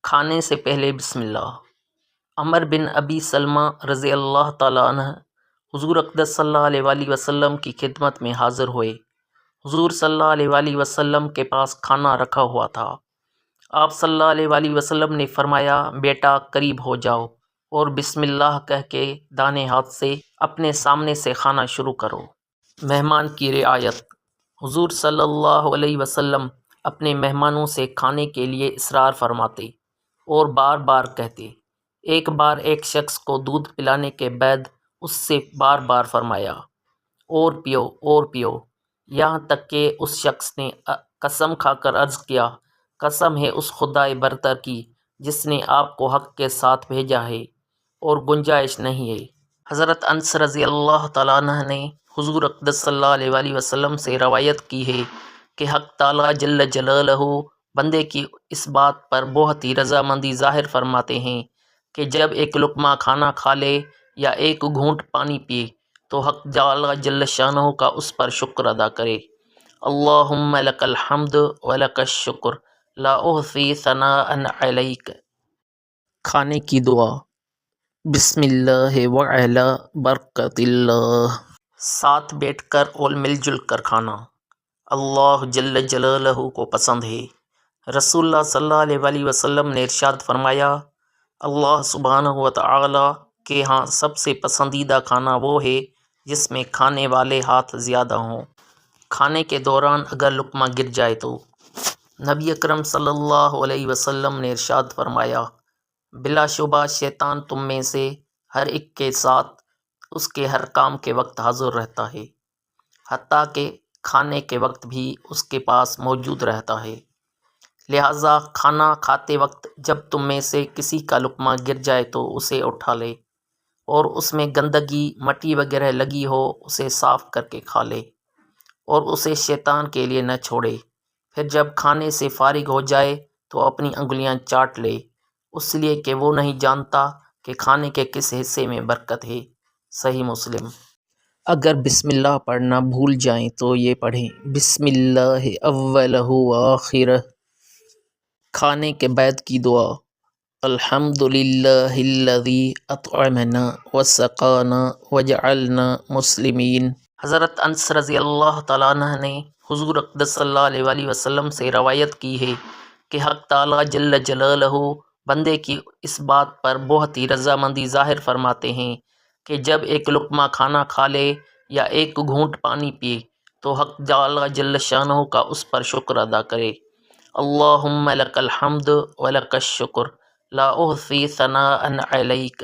کھانے سے پہلے بسم اللہ۔ عمر بن ابی سلمہ رضی اللہ تعالیٰ عنہ حضور اقدس صلی اللہ علیہ وآلہ وسلم کی خدمت میں حاضر ہوئے۔ حضور صلی اللہ علیہ وآلہ وسلم کے پاس کھانا رکھا ہوا تھا۔ آپ صلی اللہ علیہ وآلہ وسلم نے فرمایا، بیٹا قریب ہو جاؤ اور بسم اللہ کہہ کے دانے ہاتھ سے اپنے سامنے سے کھانا شروع کرو۔ مہمان کی رعایت۔ حضور صلی اللہ علیہ وسلم اپنے مہمانوں سے کھانے کے لیے اصرار فرماتے اور بار بار کہتے۔ ایک بار ایک شخص کو دودھ پلانے کے بعد اس سے بار بار فرمایا، اور پیو اور پیو، یہاں تک کہ اس شخص نے قسم کھا کر عرض کیا، قسم ہے اس خدائے برتر کی جس نے آپ کو حق کے ساتھ بھیجا ہے اور گنجائش نہیں ہے۔ حضرت انس رضی اللہ تعالیٰ عنہ نے حضور اقدس صلی اللہ علیہ وآلہ وسلم سے روایت کی ہے کہ حق تعالیٰ جل جلالہ بندے کی اس بات پر بہت ہی رضامندی ظاہر فرماتے ہیں کہ جب ایک لقمہ کھانا کھا لے یا ایک گھونٹ پانی پیے تو حق تعالیٰ جل شانہ کا اس پر شکر ادا کرے۔ اللہم لک الحمد ولک الشکر لا احصی ثناء علیک۔ کھانے کی دعا۔ بسم اللہ وعلی برکت اللہ۔ ساتھ بیٹھ کر اور مل جل کر کھانا اللہ جل جلالہ کو پسند ہے۔ رسول اللہ صلی اللہ علیہ وآلہ وسلم نے ارشاد فرمایا، اللہ سبحانہ وتعالی کے ہاں سب سے پسندیدہ کھانا وہ ہے جس میں کھانے والے ہاتھ زیادہ ہوں۔ کھانے کے دوران اگر لقمہ گر جائے تو نبی اکرم صلی اللہ علیہ وسلم نے ارشاد فرمایا، بلا شبہ شیطان تم میں سے ہر ایک کے ساتھ اس کے ہر کام کے وقت حاضر رہتا ہے، حتیٰ کہ کھانے کے وقت بھی اس کے پاس موجود رہتا ہے۔ لہٰذا کھانا کھاتے وقت جب تم میں سے کسی کا لقمہ گر جائے تو اسے اٹھا لے، اور اس میں گندگی مٹی وغیرہ لگی ہو اسے صاف کر کے کھا لے، اور اسے شیطان کے لیے نہ چھوڑے۔ پھر جب کھانے سے فارغ ہو جائے تو اپنی انگلیاں چاٹ لے، اس لیے کہ وہ نہیں جانتا کہ کھانے کے کس حصے میں برکت ہے۔ صحیح مسلم۔ اگر بسم اللہ پڑھنا بھول جائیں تو یہ پڑھیں، بسم اللہ اولہ وآخرہ۔ کھانے کے بعد کی دعا۔ الحمد للہ الذی اطعمنا وسقانا وجعلنا مسلمین۔ حضرت انس رضی اللہ تعالیٰ عنہ نے حضور اقدس صلی اللہ علیہ وآلہ وسلم سے روایت کی ہے کہ حق تعالیٰ جل جلالہ بندے کی اس بات پر بہت ہی رضامندی ظاہر فرماتے ہیں کہ جب ایک لقمہ کھانا کھا لے یا ایک گھونٹ پانی پیے تو حق تعالیٰ جل شانہ کا اس پر شکر ادا کرے۔ اللہم لک الحمد ولک الشکر لا احصی ثناء علیک۔